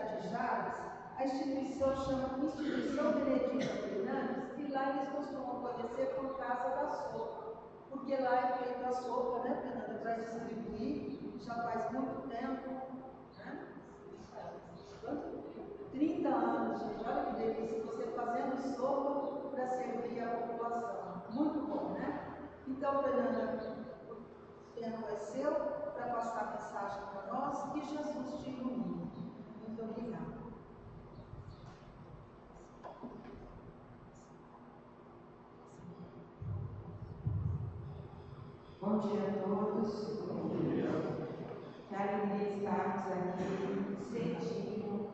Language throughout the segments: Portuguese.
cidade de Jales, a instituição chama Instituição Benedita Fernandes, e lá eles costumam conhecer por Casa da Sopa, porque lá é feita a sopa, né, Fernanda, para distribuir, já faz muito tempo, né? 30 anos, gente, olha que delícia, você fazendo sopa para servir a população, muito bom, né? Então, Fernanda, o tempo é seu para passar a mensagem para nós, que Jesus te ilumine. Muito obrigada. Bom dia a todos. Bom dia. Que alegria estarmos aqui sentindo,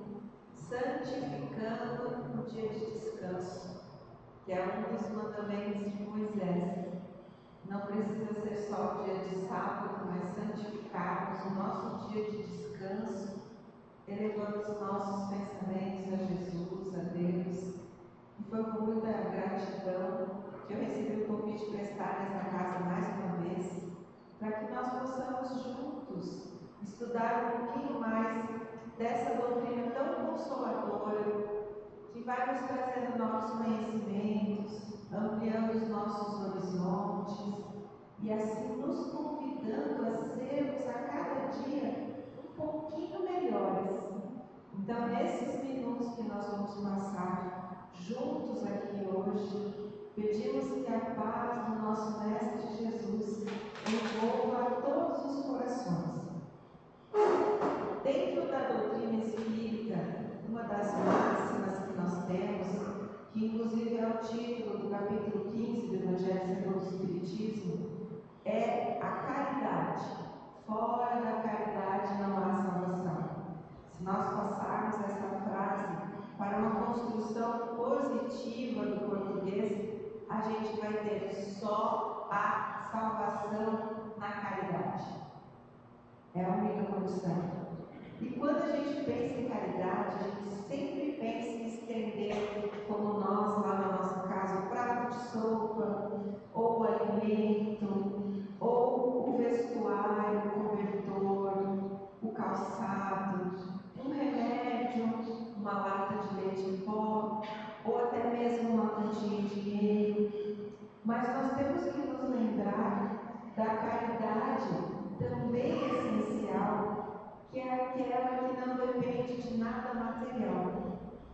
santificando o dia de descanso, que é um dos mandamentos de Moisés. Não precisa ser só o dia de sábado, mas santificarmos o nosso dia de descanso, elevando os nossos pensamentos a Jesus, a Deus. E foi com muita gratidão que eu recebi o convite para estar nesta casa mais uma vez, para que nós possamos juntos estudar um pouquinho mais dessa doutrina tão consoladora, que vai nos trazendo novos conhecimentos, ampliando os nossos horizontes e assim nos convidando a sermos a cada dia um pouquinho melhores. Então, nesses minutos que nós vamos passar juntos aqui hoje, pedimos que a paz do nosso Mestre Jesus envolva todos os corações. Dentro da doutrina espírita, uma das máximas que nós temos, que inclusive é o título do capítulo 15 do Evangelho segundo o Espiritismo, é a caridade. Fora da caridade não há salvação. Se nós passarmos essa frase para uma construção positiva do português, a gente vai ter só a salvação na caridade. É a única condição. E quando a gente pensa em caridade, a gente sempre pensa em estender, como nós lá na nossa casa, o prato de sopa, ou o alimento, ou o vestuário, o cobertor, o calçado, um remédio, uma lata de leite em pó, ou até mesmo uma quantia de dinheiro. Mas nós temos que nos lembrar da caridade também essencial, que é aquela que não depende de nada material,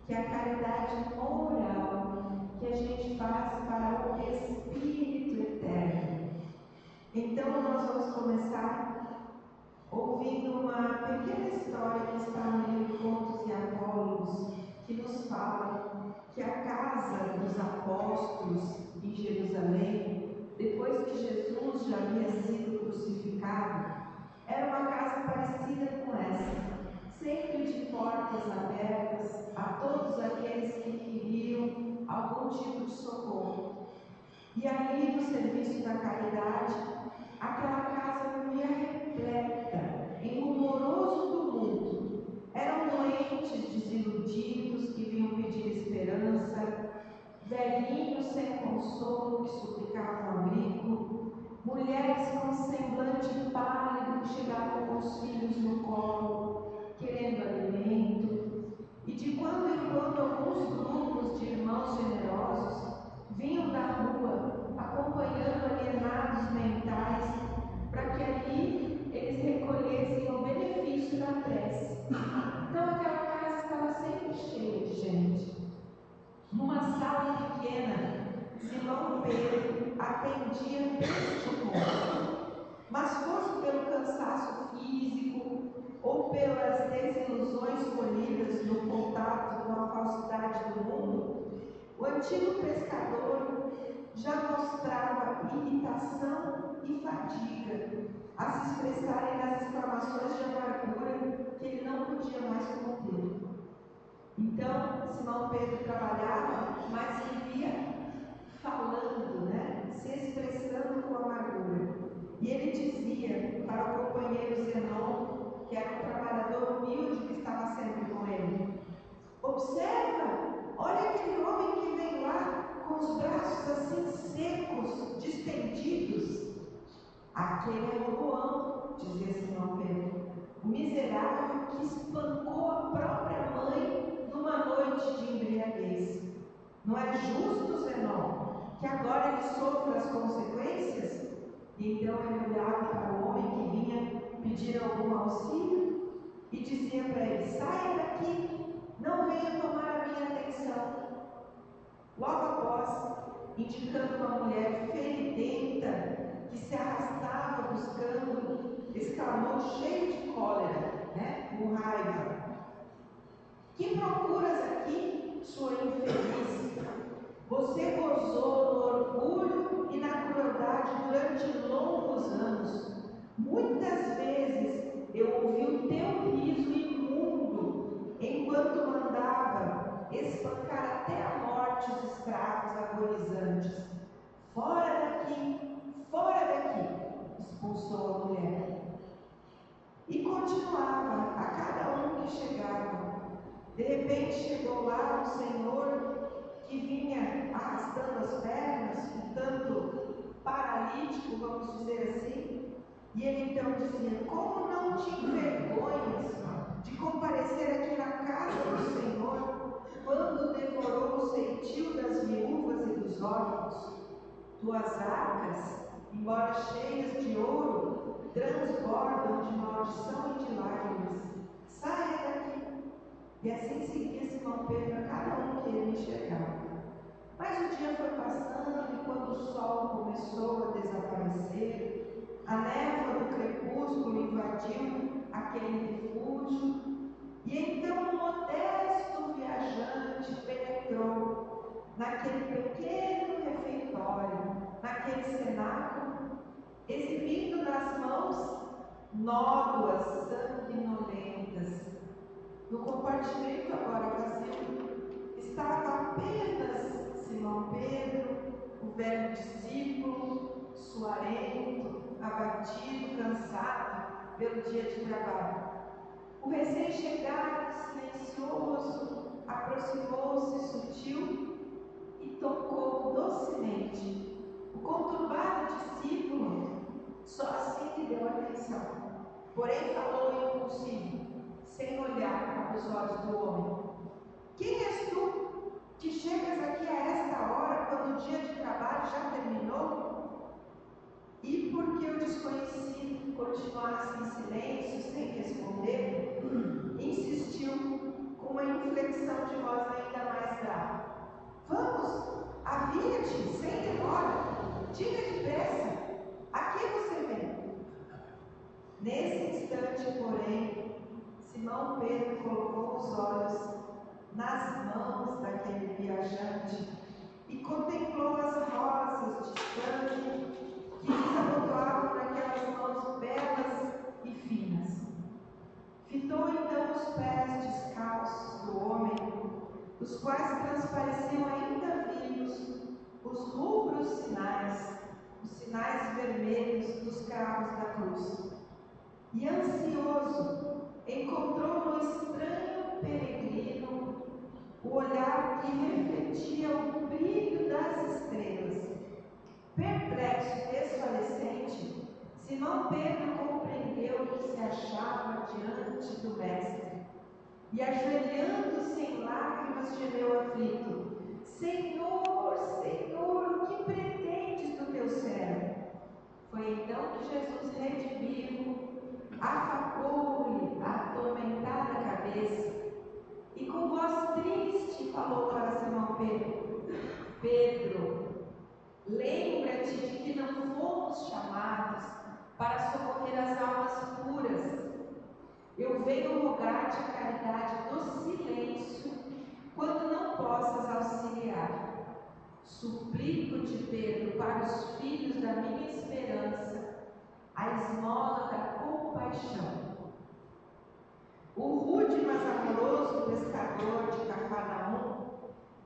que é a caridade moral que a gente faz para o Espírito Eterno. Então nós vamos começar ouvindo uma pequena história que está no livro Contos e Apólogos, que nos fala que a casa dos apóstolos em Jerusalém, depois que Jesus já havia sido crucificado, era uma casa parecida com essa, sempre de portas abertas a todos aqueles que queriam algum tipo de socorro. E ali no serviço da caridade, aquela casa vivia repleta, em rumoroso tumulto. Eram doentes desiludidos que vinham pedir esperança, velhinhos sem consolo que suplicavam abrigo, mulheres com semblante pálido que chegavam com os filhos no colo, querendo alimento. E de quando em quando alguns grupos de irmãos generosos vinham da rua, acompanhando alienados mentais, para que ali eles recolhessem o benefício da prece. Então aquela casa estava sempre cheia de gente. Numa sala pequena, Simão Pedro atendia deste modo. Mas fosse pelo cansaço físico ou pelas desilusões colhidas no contato com a falsidade do mundo, o antigo pescador já mostrava irritação e fadiga a se expressarem nas exclamações de amargura que ele não podia mais conter. Então, Simão Pedro trabalhava, mas vivia falando, se expressando com amargura. E ele dizia para o companheiro Zenon, que era um trabalhador humilde que estava sempre com ele: observa, olha aquele homem que vem lá com os braços assim secos, distendidos. Aquele é Roboão, dizia Simão Pedro, o miserável que espancou a própria mãe é justo, Zenon, que agora ele sofra as consequências? E então ele olhava para o homem que vinha pedir algum auxílio e dizia para ele: saia daqui, não venha tomar a minha atenção. Logo após, indicando uma mulher feridenta que se arrastava buscando, exclamou cheio de cólera, com raiva: que procuras aqui, sua infeliz? Você gozou no orgulho e na crueldade durante longos anos. Muitas vezes eu ouvi o teu riso imundo enquanto mandava espancar até a morte os escravos agonizantes. Fora daqui, expulsou a mulher. E continuava a cada um que chegava. De repente chegou lá um senhor que vinha arrastando as pernas, um tanto paralítico, vamos dizer assim, e ele então dizia: como não te envergonhas de comparecer aqui na casa do Senhor, quando devorou o ceitil das viúvas e dos órfãos? Tuas arcas, embora cheias de ouro, transbordam de maldição e de lágrimas. Saia daqui! E assim seguia Simão Pedro a cada um que ele enxergava. Mas o dia foi passando e quando o sol começou a desaparecer, a névoa do crepúsculo invadiu aquele refúgio, e então um modesto viajante penetrou naquele pequeno refeitório, naquele cenáculo, exibindo nas mãos nódoas sanguinolentas. No compartimento agora vazio estava apenas Simão Pedro, o velho discípulo, suarento, abatido, cansado pelo dia de trabalho. O recém-chegado, silencioso, aproximou-se sutil e tocou docemente o conturbado discípulo. Só assim lhe deu atenção, porém falou impulsivo, sem olhar para os olhos do homem: quem és tu que chegas aqui a esta hora, quando o dia de trabalho já terminou? E porque o desconhecido continuasse em silêncio, sem responder, insistiu com uma inflexão de voz ainda mais grave: vamos, avia-te, sem demora, diga depressa, a que você vem? Nesse instante, porém, Simão Pedro colocou os olhos nas mãos daquele viajante e contemplou as rosas de sangue que desabotoavam naquelas mãos belas e finas. Fitou então os pés descalços do homem, os quais transpareciam ainda vivos os rubros sinais, os sinais vermelhos dos cravos da cruz. E ansioso, encontrou no estranho peregrino o olhar que refletia o brilho das estrelas. Perplexo e desfalecente, Simão Pedro compreendeu que se achava diante do Mestre e, ajoelhando-se em lágrimas, gemeu aflito: Senhor, Senhor, o que pretendes do teu servo? Foi então que Jesus, redivivo, afagou-lhe a atormentada cabeça e com voz triste falou para Simão Pedro: Pedro, lembra-te de que não fomos chamados para socorrer as almas puras. Eu venho rogar-te a caridade do silêncio quando não possas auxiliar. Suplico-te, Pedro, para os filhos da minha esperança, a esmola da compaixão. O rude, mas amoroso pescador de Cafarnaum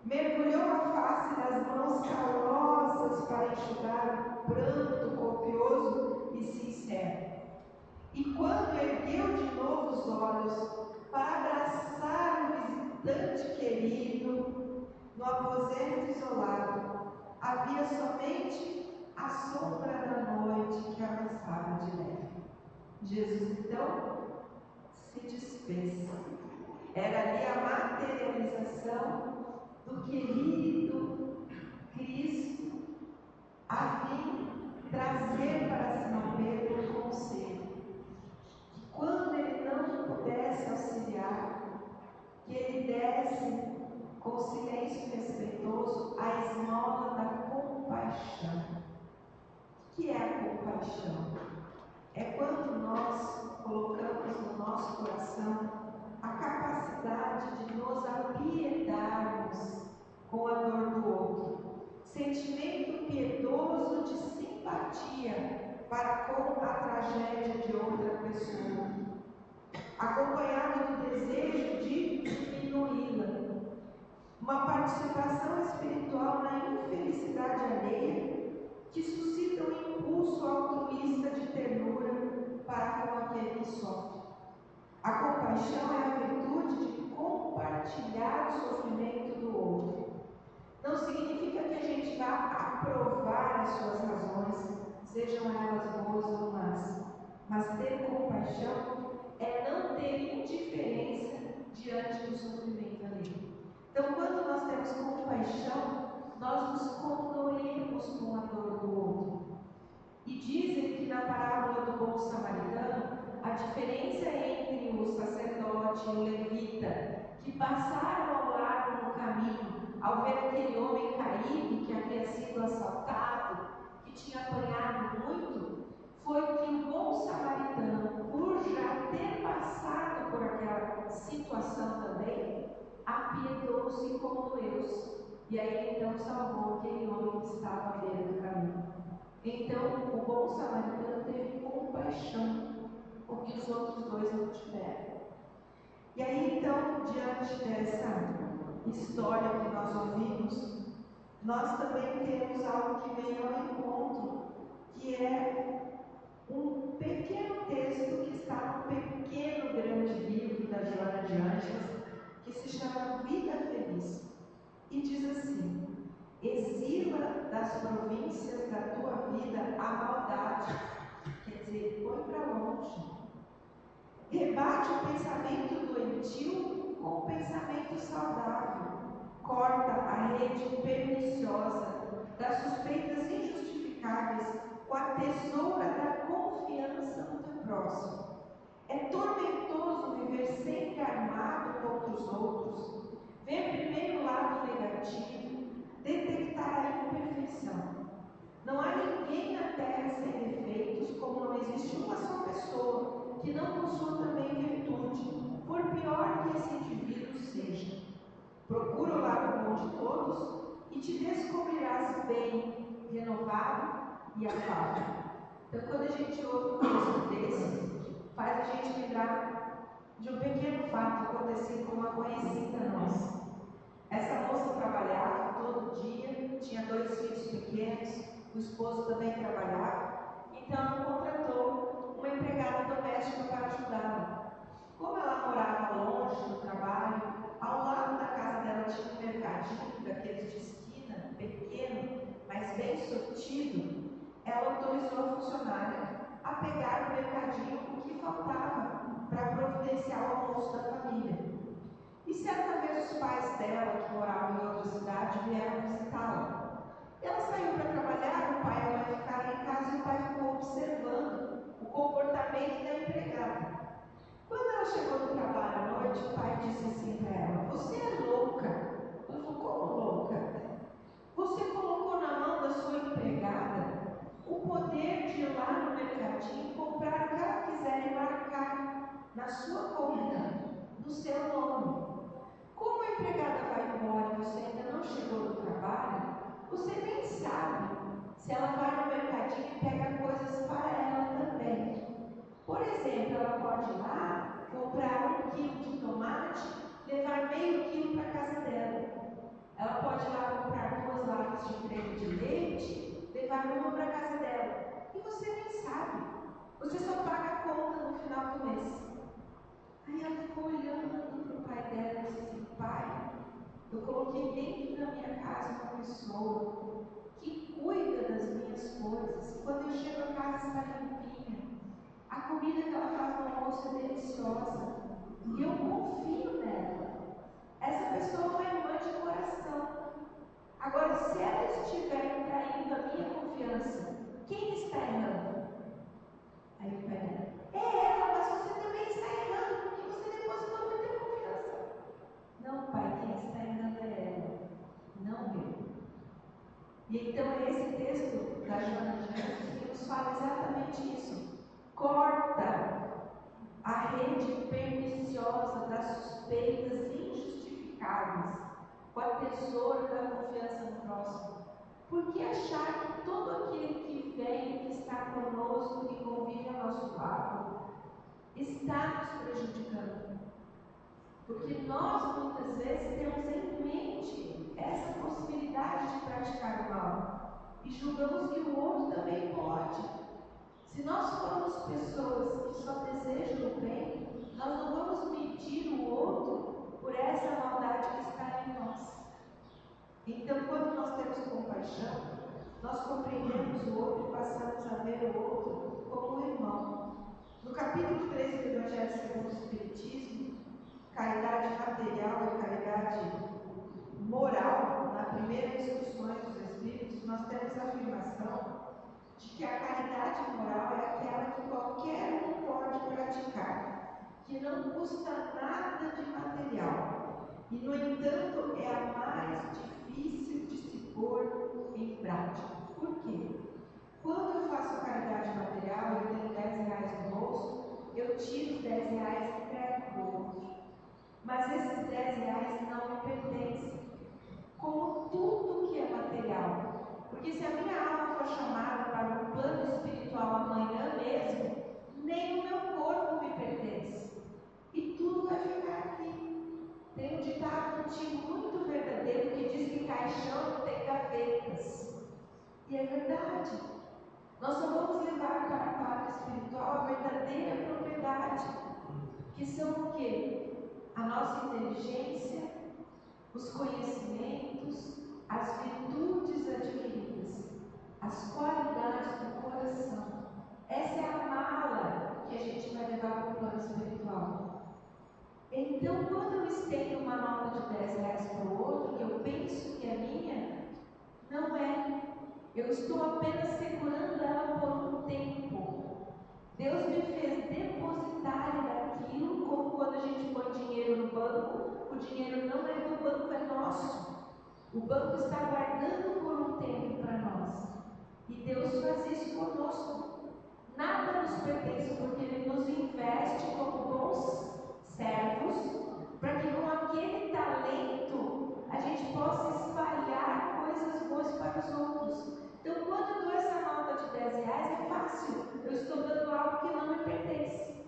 mergulhou a face nas mãos calorosas para enxugar o pranto copioso e sincero. E quando ergueu de novo os olhos para abraçar o visitante querido, no aposento isolado, havia somente a sombra da noite que avançava de leve. Jesus então se desfez. Era ali a materialização do querido Cristo a vir trazer para Simão Pedro um conselho. Que quando ele não pudesse auxiliar, que ele desse com silêncio respeitoso a esmola da compaixão. O que é a compaixão? É quando nós colocamos no nosso coração a capacidade de nos apiedarmos com a dor do outro. Sentimento piedoso de simpatia para com a tragédia de outra pessoa, acompanhado do desejo de diminuí-la. Uma participação espiritual na infelicidade alheia que suscita um impulso altruísta de ternura para com aquele que sofre. A compaixão é a virtude de compartilhar o sofrimento do outro. Não significa que a gente vá aprovar as suas razões, sejam elas boas ou más, mas ter compaixão é não ter indiferença diante do sofrimento alheio. Então, quando nós temos compaixão, nós nos condoemos com a dor do outro. E dizem que na parábola do bom samaritano, a diferença entre o sacerdote e o levita, que passaram ao lado no caminho, ao ver aquele homem caído, que havia sido assaltado, que tinha apanhado muito, foi que o bom samaritano, por já ter passado por aquela situação também, apiedou-se e condoeu-se. E aí então salvou aquele homem que estava à beira do caminho. Então o bom samaritano teve compaixão, porque os outros dois não tiveram. E aí então, diante dessa história que nós ouvimos, nós também temos algo que vem ao encontro, que é um pequeno texto que está no pequeno grande livro da Joana de Ângeles, que se chama Vida Feliz, e diz assim: exila das províncias da tua vida a maldade, quer dizer, põe para longe. Rebate o pensamento doentio com o pensamento saudável. Corta a rede perniciosa das suspeitas injustificáveis com a tesoura da confiança no teu próximo. É tormentoso viver sempre armado contra os outros, ver primeiro o lado negativo, detectar a imperfeição. Não há ninguém na terra sem defeitos, como não existe uma só pessoa que não possua também virtude, por pior que esse indivíduo seja. Procura o lado bom de todos e te descobrirás bem, renovado e afável. Então, quando a gente ouve um texto desse, faz a gente lembrar de um pequeno fato acontecido com uma conhecida nossa. Essa moça trabalhava todo dia, tinha 2 filhos pequenos, o esposo também trabalhava, então ela contratou uma empregada doméstica para ajudá-la. Como ela morava longe do trabalho, ao lado da casa dela tinha um mercadinho daqueles de esquina, pequeno, mas bem sortido. Ela autorizou a funcionária a pegar no mercadinho o que faltava para providenciar o almoço da família. E certa vez os pais dela, que moravam em outra cidade, vieram visitá-la. Ela saiu para trabalhar, o pai e a mãe ficaram em casa e o pai ficou observando o comportamento da empregada. Quando ela chegou do trabalho à noite, o pai disse assim para ela: você é louca. Ela falou: como louca? Você colocou na mão da sua empregada o poder de ir lá no mercadinho, comprar o que ela quiser e marcar na sua conta, no seu nome. Como a empregada vai embora e você ainda não chegou do trabalho, você nem sabe se ela vai no mercadinho e pega coisas para ela também. Por exemplo, ela pode ir lá, comprar 1 quilo de tomate, levar meio quilo para a casa dela. Ela pode ir lá comprar 2 latas de creme de leite, levar uma para a casa dela. E você nem sabe. Você só paga a conta no final do mês. Aí ela ficou olhando para o pai dela e disse assim: pai, eu coloquei dentro da minha casa uma pessoa que cuida das minhas coisas. Quando eu chego a casa está limpinha. A comida que ela faz no almoço é deliciosa. E eu confio nela. Essa pessoa é uma irmã de coração. Agora, se ela E então é esse texto da Joana de Ângeles que nos fala exatamente isso. Corta a rede perniciosa das suspeitas injustificáveis com a tesoura da confiança no próximo. Por que achar que todo aquele que vem, que está conosco, que convive ao nosso lado, está nos prejudicando? Porque nós muitas vezes temos em mente essa possibilidade de praticar o mal e julgamos que o outro também pode. Se nós formos pessoas que só desejam o bem, nós não vamos medir o outro por essa maldade que está em nós. Então, quando nós temos compaixão, nós compreendemos o outro e passamos a ver o outro como um irmão. No capítulo 13 do Evangelho segundo o Espiritismo, caridade material e caridade moral, na primeira instruções dos Espíritos, nós temos a afirmação de que a caridade moral é aquela que qualquer um pode praticar, que não custa nada de material e, no entanto, é a mais difícil de se pôr em prática. Por quê? Quando eu faço caridade material, eu tenho R$10 no bolso, eu tiro os R$10 e entrego para o outro. Mas esses R$10 não me pertencem, como tudo que é material. Porque se a minha alma for chamada para um plano espiritual amanhã mesmo, nem o meu corpo me pertence. E tudo vai ficar aqui. Tem um ditado antigo muito verdadeiro que diz que caixão não tem gavetas. E é verdade. Nós só vamos levar para a pátria espiritual a verdadeira propriedade, que são o quê? A nossa inteligência, os conhecimentos, as virtudes adquiridas, as qualidades do coração. Essa é a mala que a gente vai levar para o plano espiritual. Então, quando eu estendo uma nota de R$10 para o outro, que eu penso que é minha, não é. Eu estou apenas segurando ela por um tempo. Deus me fez depositária daquilo, como quando a gente põe dinheiro no banco, o dinheiro não é do banco, é nosso. O banco está guardando por um tempo para nós. E Deus faz isso conosco. Nada nos pertence, porque Ele nos investe como bons servos, para que com aquele talento a gente possa espalhar coisas boas para os outros. Então, quando eu dou essa nota de R$10, é fácil. Eu estou dando algo que não me pertence.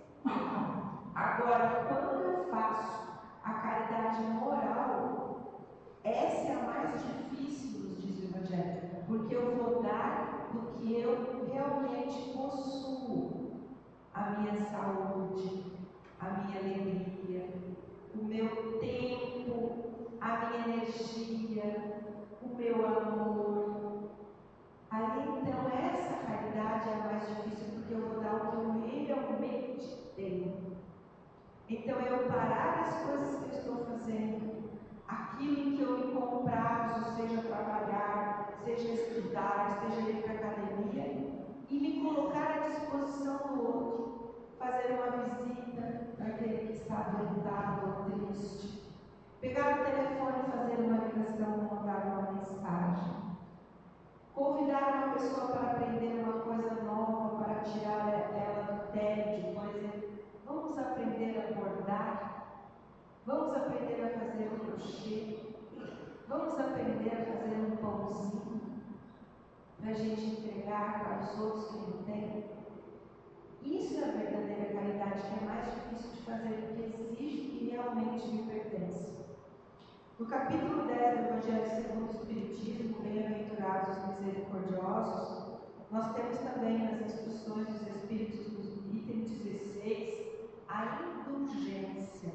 Agora, quando eu faço a caridade moral, essa é a mais difícil, nos diz o Evangelho, porque eu vou dar do que eu realmente possuo: a minha saúde, a minha alegria, o meu tempo, a minha energia, o meu amor. Aí então essa caridade é a mais difícil, porque eu vou dar o que eu realmente tenho. Então eu parar as coisas que eu estou fazendo, aquilo em que eu me comprazo, seja trabalhar, seja estudar, seja ir para a academia, e me colocar à disposição do outro, fazer uma visita para aquele que está debilitado ou triste, pegar o telefone e fazer uma ligação, mandar uma mensagem. Convidar uma pessoa para aprender uma coisa nova, para tirar ela do tédio, por exemplo. Vamos aprender a bordar, vamos aprender a fazer um crochê, vamos aprender a fazer um pãozinho, para a gente entregar para os outros que não têm. Isso é a verdadeira caridade, que é mais difícil de fazer, porque exige que realmente me pertence. No capítulo 10 do Evangelho segundo o Espiritismo, Bem-aventurados os misericordiosos, nós temos também nas instruções dos Espíritos, no item 16, a indulgência,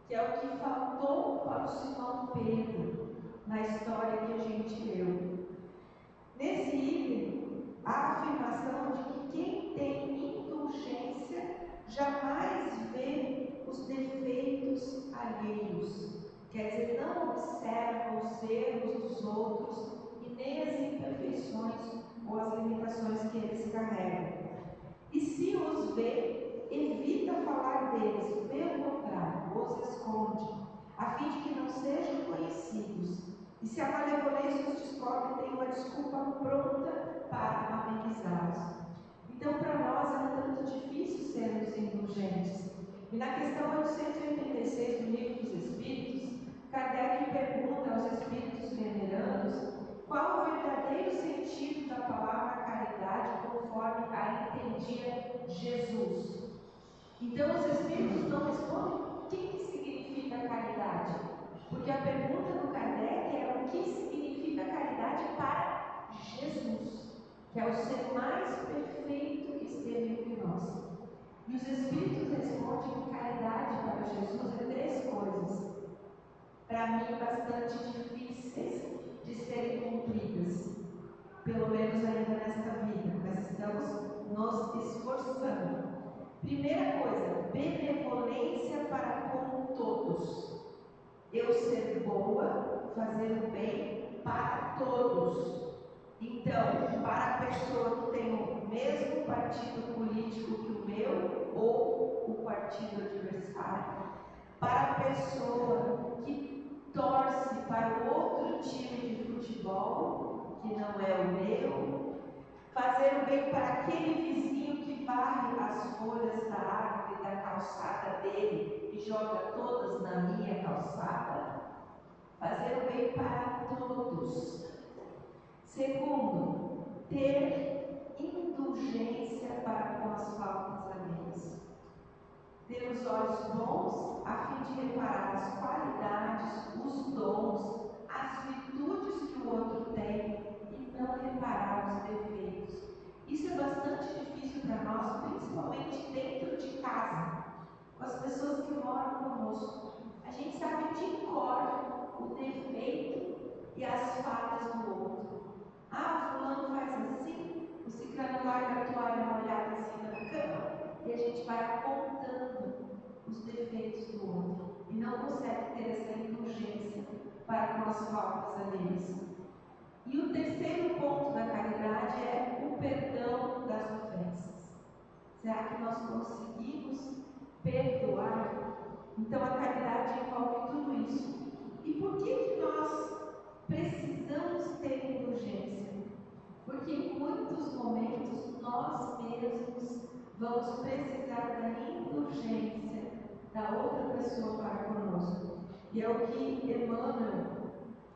que é o que faltou para o Simão Pedro na história que a gente leu. Nesse item, há a afirmação de que quem tem indulgência jamais vê os defeitos alheios. Quer dizer, não observa os erros dos outros e nem as imperfeições ou as limitações que eles carregam. E se os vê, evita falar deles, pelo contrário, os esconde, a fim de que não sejam conhecidos. E se a violência os descobre, tem uma desculpa pronta para amenizá-los. Então, para nós é um tanto difícil sermos indulgentes. E na questão 886 do Livro dos Espíritos, Kardec pergunta aos espíritos venerandos qual o verdadeiro sentido da palavra caridade conforme a entendia Jesus. Então, os espíritos não respondem o que significa caridade, porque a pergunta do Kardec era o que significa caridade para Jesus, que é o ser mais perfeito que esteve entre nós. E os espíritos respondem que caridade para Jesus é três coisas, para mim bastante difíceis de serem cumpridas, pelo menos ainda nesta vida, mas estamos nos esforçando. Primeira coisa, benevolência para com todos. Eu ser boa, fazer o bem para todos. Então, para a pessoa que tem o mesmo partido político que o meu, ou o partido adversário, para a pessoa que torce para o outro time de futebol, que não é o meu, fazer o bem para aquele vizinho que varre as folhas da árvore da calçada dele e joga todas na minha calçada, fazer o bem para todos. Segundo, ter indulgência para com as faltas alheias. Ter os olhos bons a fim de reparar as qualidades, os dons, as virtudes que o outro tem e não reparar os defeitos. Isso é bastante difícil para nós, principalmente dentro de casa, com as pessoas que moram conosco. A gente sabe de cor o defeito e as falhas do outro. Ah, o fulano faz assim, o ciclano larga a toalha molhada em cima da cama, e a gente vai apontando os defeitos do outro e não consegue ter essa indulgência para com as faltas alheias. E o terceiro ponto da caridade é o perdão das ofensas. Será que nós conseguimos perdoar? Então a caridade envolve tudo isso. E por que nós precisamos ter indulgência? Porque em muitos momentos nós mesmos vamos precisar da indulgência da outra pessoa para conosco. E é o que Emmanuel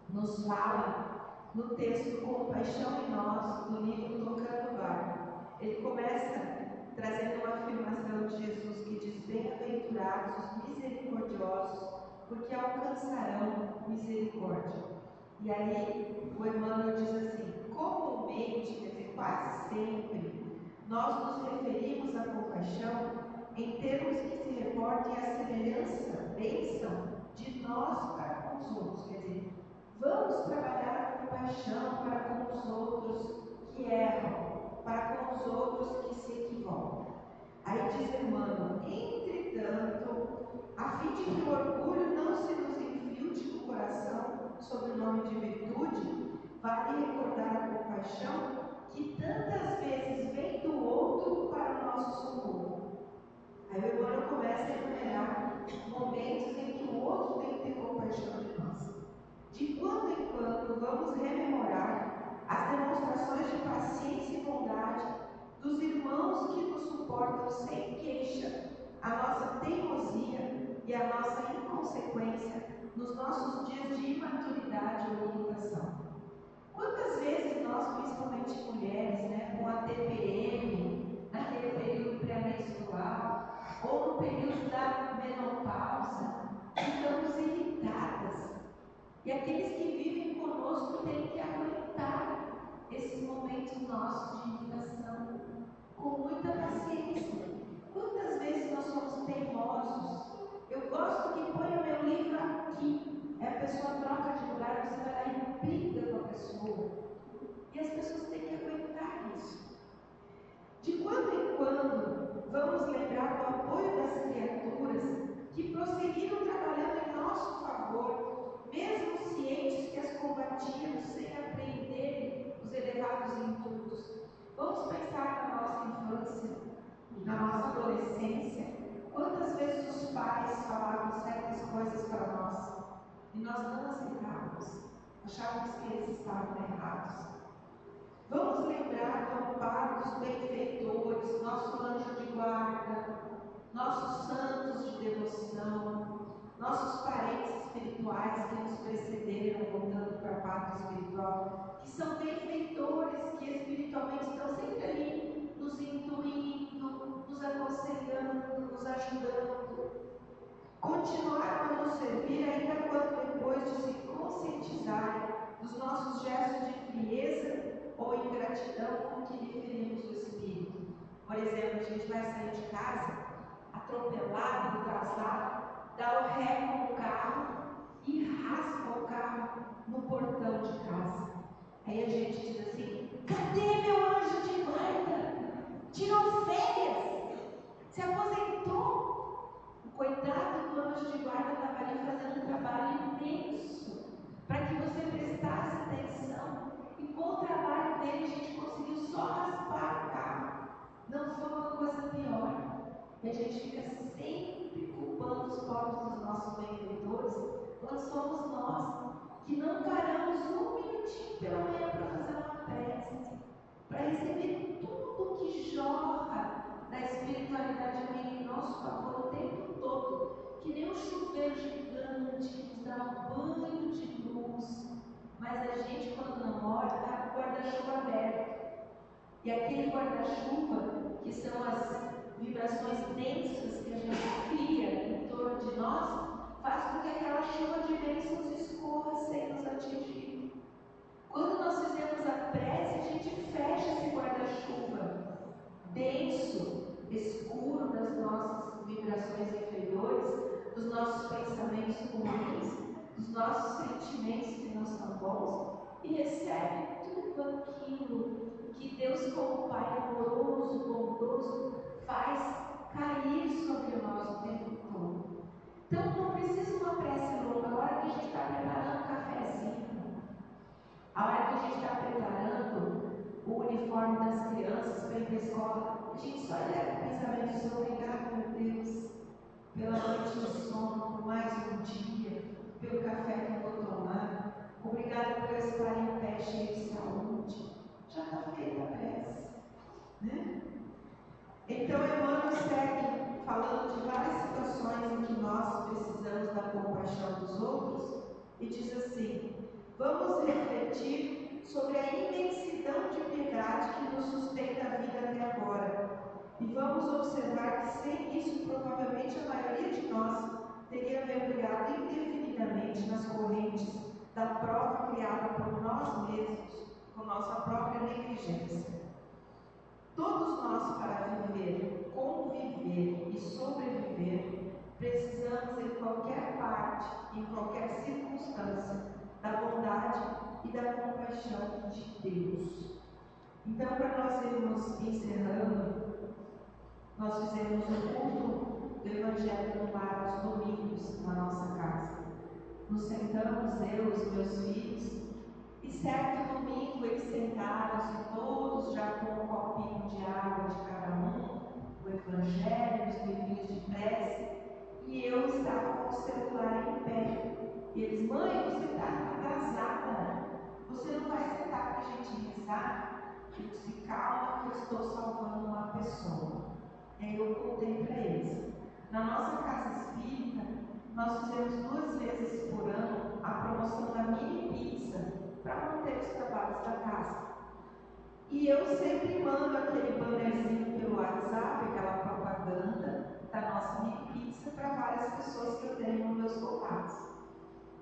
nos fala no texto Compaixão em Nós, do livro Tocando o Barco. Ele começa trazendo uma afirmação de Jesus que diz: bem-aventurados os misericordiosos, porque alcançarão misericórdia. E aí o Emmanuel diz assim: comumente, quer dizer, quase sempre, nós nos referimos à compaixão em termos que se reportem à semelhança, bênção de nós para com os outros. Quer dizer, vamos trabalhar a compaixão para com os outros que erram, para com os outros que se equivocam. Aí diz Emmanuel: entretanto, a fim de que o orgulho não se nos infilte no coração sob o nome de virtude, vale recordar a compaixão que tantas vezes vem do outro para o nosso socorro. Aí o Emmanuel começa a enumerar momentos em que o outro tem que ter compaixão de nós. De quando em quando vamos rememorar as demonstrações de paciência e bondade dos irmãos que nos suportam sem queixa, a nossa teimosia e a nossa inconsequência nos nossos dias de imaturidade ou limitação. Quantas vezes nós, principalmente mulheres, com a TPM, naquele período pré-menstrual, ou no período da menopausa, ficamos irritadas. E aqueles que vivem conosco têm que aguentar esses momentos nossos de irritação com muita paciência. Quantas vezes nós somos teimosos? Eu gosto que ponha meu livro aqui. A pessoa troca de lugar, você vai lá e briga com a pessoa. E as pessoas têm que aguentar isso. De quando em quando, vamos lembrar do apoio das criaturas que prosseguiram trabalhando em nosso favor, mesmo cientes que as combatíamos sem apreenderem os elevados intuitos. Vamos pensar na nossa infância, na nossa adolescência. Quantas vezes os pais falavam certas coisas para nós e nós não aceitávamos? achávamos que eles estavam errados. Vamos lembrar do amparo dos benfeitores, nosso anjo de guarda, nossos santos de devoção, nossos parentes espirituais que nos precederam, voltando para a pátria espiritual, que são benfeitores, que espiritualmente estão sempre ali, nos intuindo, nos aconselhando, nos ajudando. Continuaram a nos servir ainda quando depois de se conscientizarem dos nossos gestos de frieza ou ingratidão com que lhe ferimos o espírito. Por exemplo, a gente vai sair de casa, atropelado, atrasado, dá o ré com o carro e raspa o carro no portão de casa. Aí a gente diz assim: cadê meu anjo de guarda? Tirou férias? Se aposentou? O coitado do anjo de guarda estava ali fazendo um trabalho imenso para que você prestasse atenção. E com o trabalho dele, a gente conseguiu só raspar o carro. Não foi uma coisa pior. E a gente fica sempre culpando os pobres dos nossos benfeitores, quando somos nós que não paramos um minutinho pela manhã para fazer uma prece, para receber tudo que jorra da espiritualidade em nosso favor o tempo todo, que nem um chuveiro gigante que nos dá um banho de luz. Mas a gente, quando não olha, está com o guarda-chuva aberto. E aquele guarda-chuva, que são as vibrações densas que a gente cria em torno de nós, faz com que aquela chuva de bênçãos escorra sem nos atingir. Quando nós fizemos a prece, a gente fecha esse guarda-chuva denso, escuro das nossas vibrações inferiores, dos nossos pensamentos ruins, dos nossos sentimentos que não são bons, e recebe tudo aquilo que Deus, como Pai amoroso, bondoso, faz cair sobre nós o tempo todo. Então não precisa uma prece longa. A hora que a gente está preparando o cafezinho, a hora que a gente está preparando o uniforme das crianças para ir para a escola, a gente só leva o pensamento de obrigado, meu Deus, pela noite de sono, por mais um dia, pelo café que eu vou tomar, obrigado por eu estar em pé cheio de saúde. Já está feita a prece, né? Então Emmanuel segue falando de várias situações em que nós precisamos da compaixão dos outros e diz assim: vamos refletir sobre a imensidão de piedade que nos sustenta a vida até agora e vamos observar que sem isso provavelmente a maioria de nós teria mergulhado indefinidamente nas correntes da prova criada por nós mesmos, com nossa própria negligência. Todos nós, para viver, conviver e sobreviver, precisamos em qualquer parte, em qualquer circunstância, da bondade e da compaixão de Deus. Então, para nós irmos encerrando, nós fizemos um culto do Evangelho no lar aos domingos na nossa casa. Nos sentamos, eu e os meus filhos, e certo domingo eles sentaram-se todos já com um copinho de água de cada um, o Evangelho, os livrinhos de prece, e eu estava com o celular em pé. E eles: mãe, você está atrasada, você não vai sentar para a gente rezar? Eu disse: calma, que eu estou salvando uma pessoa. E aí eu contei para eles: na nossa casa espírita, nós fizemos 2 vezes por ano a promoção da mini pizza para manter os trabalhos da casa. E eu sempre mando aquele bannerzinho pelo WhatsApp, aquela propaganda da nossa mini pizza para várias pessoas que eu tenho nos meus contatos.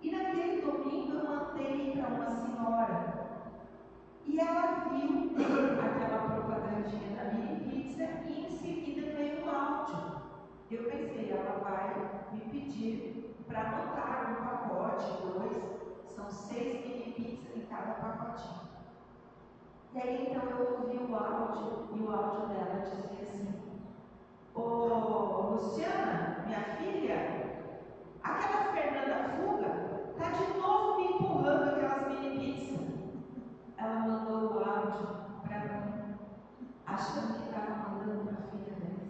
E naquele domingo eu mandei para uma senhora e ela viu aquela propagandinha da mini pizza e em seguida veio um áudio. Eu pensei: ela vai me pedir para anotar um pacote, 2, são 6 mini pizzas em cada pacotinho. E aí então eu ouvi o áudio e o áudio dela dizia assim: ô Luciana, minha filha, aquela Fernanda Fuga está de novo me empurrando aquelas mini pizzas. Ela mandou o áudio para mim, achando que estava mandando para a filha dela.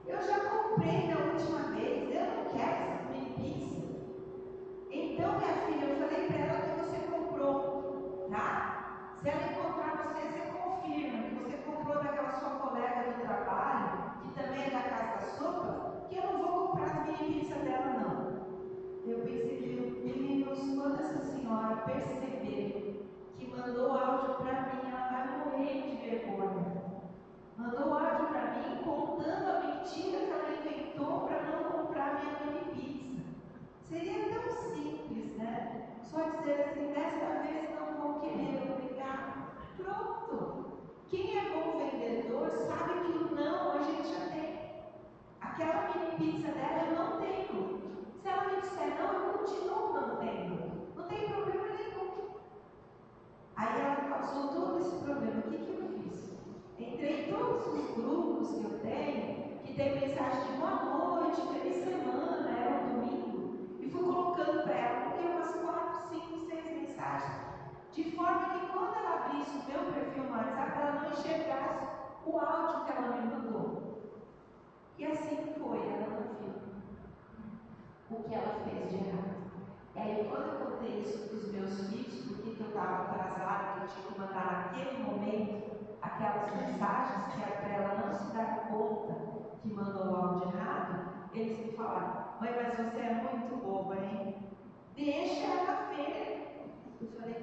Eu já comprei da última vez, eu não quero essas mini pizzas. Então, minha filha, eu falei para ela que você comprou Mandou áudio para mim contando a mentira que ela inventou para não comprar minha mini pizza. Seria tão simples, né? Só dizer assim, desta vez não vou querer, obrigado. Pronto. Quem é bom vendedor sabe que o não a gente já tem. Aquela mini pizza dela eu não tenho. Se ela me disser não, eu continuo não tendo. Não tem problema nenhum. Aí ela causou todo esse problema. O que eu fiz? Entrei em todos os grupos que eu tenho, que tem mensagem de boa noite, feliz semana, era um domingo, e fui colocando para ela, porque umas 4, 5, 6 mensagens, de forma que quando ela abrisse o meu perfil no WhatsApp, ela não enxergasse o áudio que ela me mandou. E assim foi, ela não viu o que ela fez de errado. E aí, quando eu contei isso para os meus filhos, porque eu estava atrasada, que eu tinha que mandar naquele momento aquelas mensagens que era para ela não se dar conta que mandou o áudio errado, eles me falaram: mãe, mas você é muito boba, hein? Deixa ela ver. Eu falei: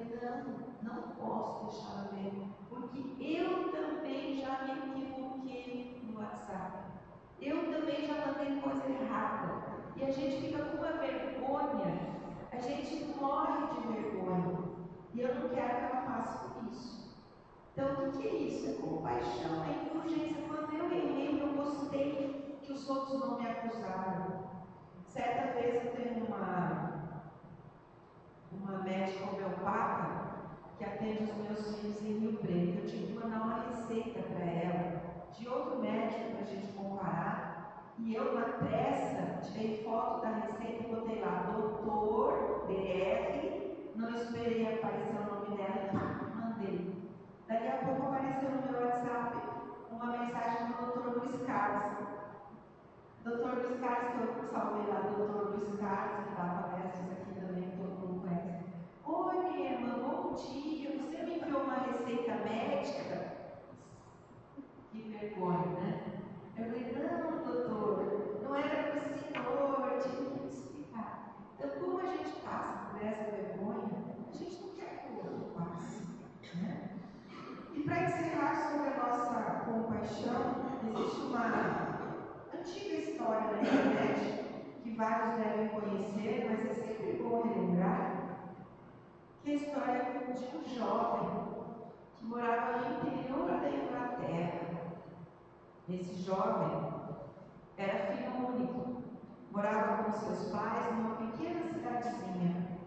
não posso deixar ela ver, porque eu também já me equivoquei no WhatsApp. Eu também já mandei coisa errada. E a gente fica com uma vergonha, a gente morre de vergonha. E eu não quero que ela passe por isso. Então, o que é isso? É compaixão, é indulgência. Quando eu errei, eu gostei que os outros não me acusaram. Certa vez eu tenho uma médica homeopata que atende os meus filhos em Rio Preto. Eu tive que mandar uma receita para ela, de outro médico para a gente comparar. E eu, na pressa, tirei foto da receita e botei lá, doutor BR, não esperei aparecer o nome dela e mandei. Daqui a pouco apareceu no meu WhatsApp uma mensagem do Dr. Luiz Carlos. Dr. Luiz Carlos, que eu salvei lá, Dr. Luiz Carlos, que dá palestras aqui também, que todo mundo conhece. Oi, minha irmã, bom dia, você me enviou uma receita médica? Que vergonha, né? Eu falei: não, doutor, não era para o senhor, eu tive que me explicar. Então, como a gente passa por essa vergonha, a gente não quer que o outro passe, né? E para encerrar sobre a nossa compaixão, existe uma antiga história na internet, que vários devem conhecer, mas é sempre bom relembrar, que é a história de um jovem que morava no interior da Inglaterra. Esse jovem era filho único, morava com seus pais numa pequena cidadezinha.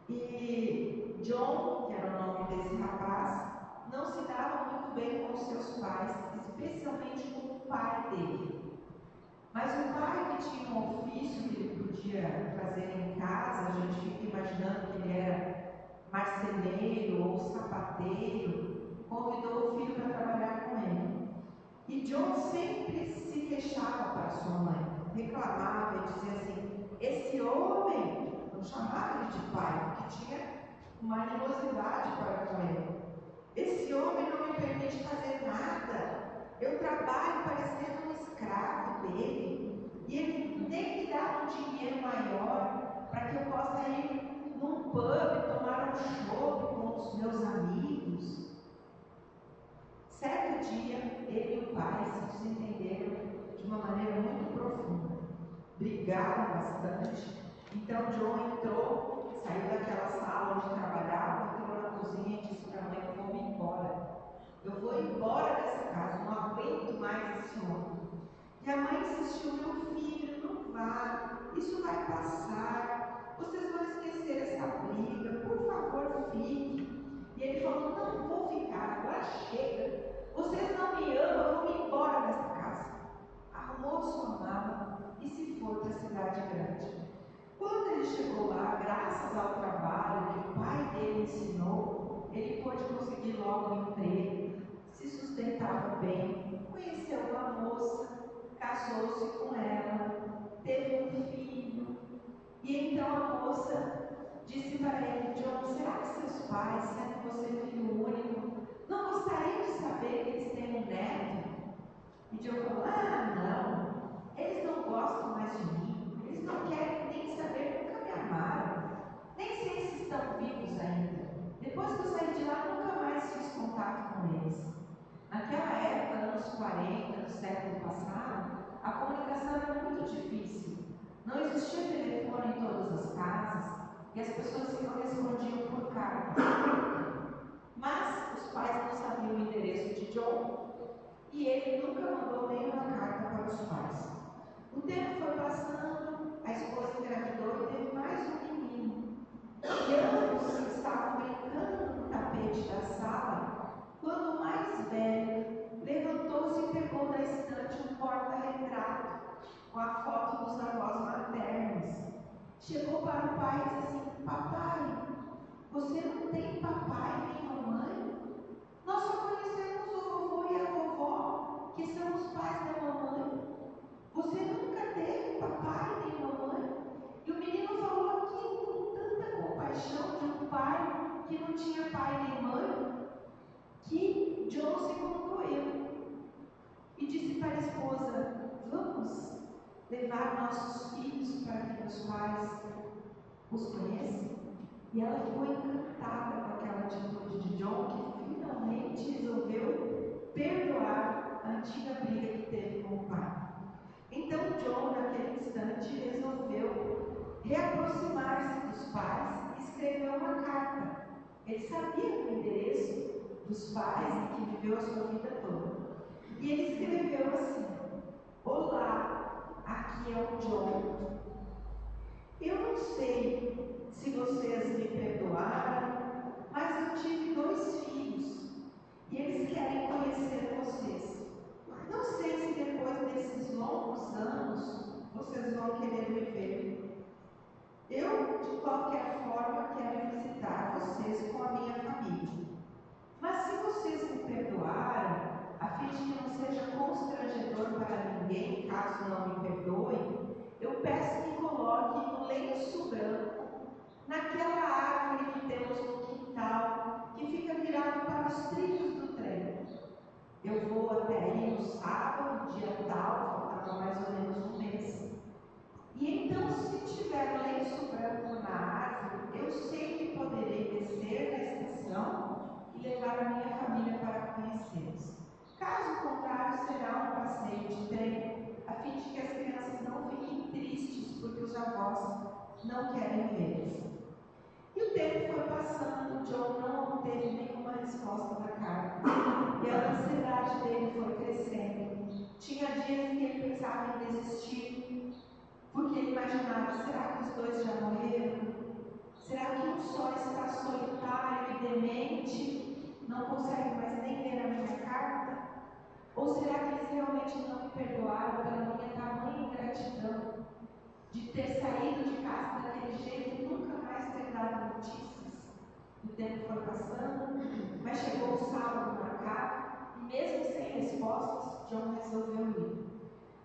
E John, que era o nome desse rapaz, não se dava muito bem com seus pais, especialmente com o pai dele. Mas o pai, que tinha um ofício que ele podia fazer em casa, a gente fica imaginando que ele era marceneiro ou sapateiro, convidou o filho para trabalhar com ele. E John sempre se queixava para sua mãe, reclamava e dizia assim: esse homem, não chamava ele de pai, porque tinha uma animosidade para com ele. Esse homem não me permite fazer nada. Eu trabalho parecendo um escravo dele, e ele nem me dá um dinheiro maior para que eu possa ir num pub tomar um chopp com os meus amigos. Certo dia, ele e o pai se desentenderam de uma maneira muito profunda. Brigaram bastante. Então John entrou, saiu daquela sala onde trabalhava, entrou na cozinha e disse para a mãe: eu vou me embora. Eu vou embora dessa casa, não aguento mais esse homem. E a mãe insistiu: meu filho, não vá, isso vai passar, vocês vão esquecer essa briga, por favor, fique. E ele falou: não vou ficar, agora chega. Vocês não me amam, eu vou me embora dessa casa. Arrumou sua mala e se foi para a cidade grande. Quando ele chegou lá, graças ao trabalho que o pai dele ensinou, ele pôde conseguir logo um emprego, se sustentava bem, conheceu uma moça, casou-se com ela, teve um filho. E então a moça disse para ele: John, será que seus pais, sendo você filho único, não gostariam de saber que eles têm um neto? E John falou: não, eles não gostam mais de mim, eles não querem nem saber, nunca me amaram, nem sei se estão vivos ainda. Depois que eu saí de lá, nunca mais fiz contato com eles. Naquela época, anos 40, difícil. Não existia telefone em todas as casas e as pessoas se correspondiam por carta. Mas os pais não sabiam o endereço de John e ele nunca mandou nenhuma carta para os pais. O tempo foi passando, a esposa engravidou e teve mais um menino. E ambos estavam brincando no tapete da sala quando o mais velho levantou-se e pegou da estante um porta-retrato com a foto dos avós maternos. Chegou para o pai e disse assim: papai, você não tem papai nem mamãe? Nós só conhecemos o vovô e a vovó, que são os pais da mamãe. Você nunca teve papai nem mamãe? E o menino falou aquilo com tanta compaixão de um pai que não tinha pai nem mãe, que John se comoveu e disse para a esposa: vamos levar nossos filhos para que os pais os conheçam? E ela ficou encantada com aquela atitude de John, que finalmente resolveu perdoar a antiga briga que teve com o pai. Então John, naquele instante, resolveu reaproximar-se dos pais e escreveu uma carta. Ele sabia o endereço dos pais em que viveu a sua vida toda. E ele escreveu assim: olá, aqui é o John. Eu não sei se vocês me perdoaram, mas eu tive 2 filhos e eles querem conhecer vocês. Não sei se depois desses longos anos vocês vão querer me ver. Eu, de qualquer forma, quero visitar vocês com a minha família. Mas se vocês me perdoaram, a fim de que não seja constrangedor para ninguém, caso não me perdoem, eu peço que coloque um lenço branco naquela árvore que temos no quintal, que fica virado para os trilhos do trem. Eu vou até aí no sábado, dia tal, faltava mais ou menos um mês. E então, se tiver um lenço branco na árvore, eu sei que poderei descer na estação e levar a minha família para conhecê-los. Caso contrário, será um passeio de trem, a fim de que as crianças não fiquem tristes porque os avós não querem vê-los. E o tempo foi passando, John não obteve nenhuma resposta da carta. E a ansiedade dele foi crescendo. Tinha dias que ele pensava em desistir, porque ele imaginava: será que os 2 já morreram? Será que um só está solitário e demente, não consegue mais nem ler a minha carta? Ou será que eles realmente não me perdoaram pela minha tamanha ingratidão de ter saído de casa daquele jeito e nunca mais ter dado notícias? O tempo foi passando, mas chegou o sábado marcado e mesmo sem respostas, John resolveu ir.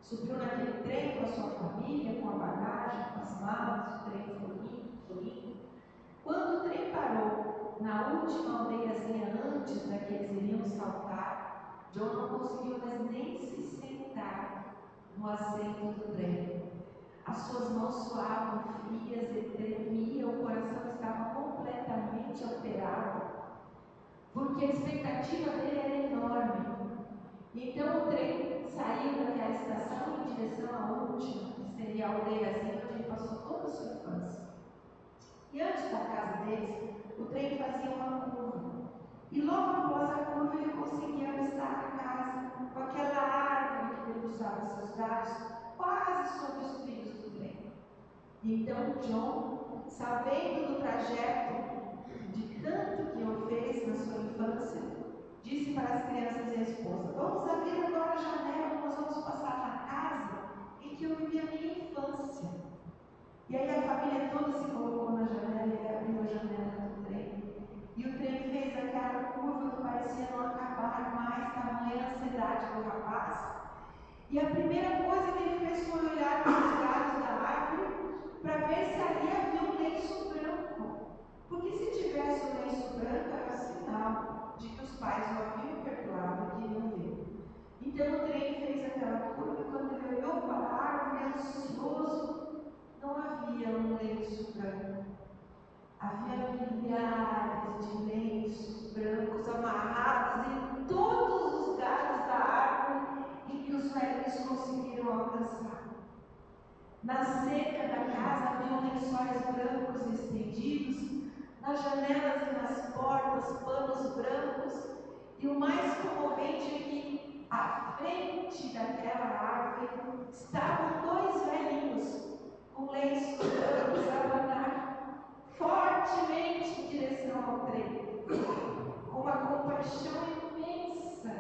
Subiu naquele trem com a sua família, com a bagagem, com as malas, o trem foi indo. Quando o trem parou na última aldeiazinha antes da que eles iriam saltar, John não conseguiu mais nem se sentar no assento do trem. As suas mãos suavam frias, ele tremia, o coração estava completamente alterado, porque a expectativa dele era enorme. Então o trem saiu daquela estação em direção à última, que seria a aldeiazinha onde ele passou toda a sua infância. E antes da casa deles, o trem fazia uma curva. E logo após a curva ele conseguia avistar a casa com aquela árvore que debruçava seus galhos quase sobre os trilhos do trem. E então John, sabendo do trajeto, de tanto que o fez na sua infância, disse para as crianças e a esposa: vamos abrir agora a janela, nós vamos passar na casa em que eu vivi a minha infância. E aí a família toda se colocou na janela e ele abriu a janela do trem. E o trem fez aquela curva que parecia não acabar mais, tamanha ansiedade do rapaz. E a primeira coisa que ele fez foi olhar para os galhos da árvore para ver se ali havia um lenço branco. Porque se tivesse um lenço branco, era sinal de que os pais o haviam perdoado e queriam ver. Então o trem fez aquela curva e quando ele olhou para a árvore, ansioso, não havia um lenço branco. Havia milhares de lenços brancos amarrados em todos os galhos da árvore em que os velhos conseguiram alcançar. Na cerca da casa haviam lençóis brancos estendidos, nas janelas e nas portas panos brancos, e o mais comovente é que à frente daquela árvore estavam dois velhinhos com lenços brancos a abanar fortemente em direção ao trem, com uma compaixão imensa.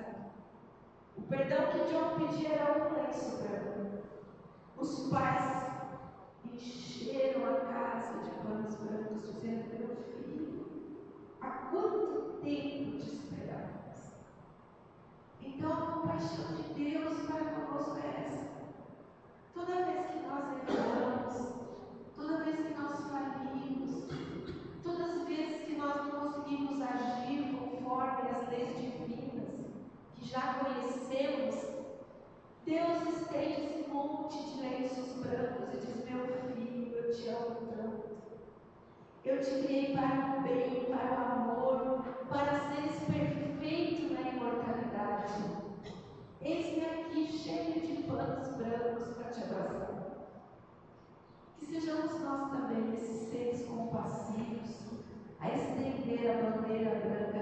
O perdão que John pedia era um lenço branco. Os pais encheram a casa de panos brancos, dizendo: meu filho, há quanto tempo te esperamos? Então a compaixão de Deus para conosco é essa. Toda vez que nós erramos, toda vez que nós falimos, todas as vezes que nós não conseguimos agir conforme as leis divinas que já conhecemos, Deus estende esse monte de lenços brancos e diz: meu filho, eu te amo tanto. Eu te criei para o bem, para o amor, para seres perfeito na imortalidade. Eis-me aqui cheio de panos brancos para te abraçar. Que sejamos nós também esses seres compassivos, a estender a bandeira branca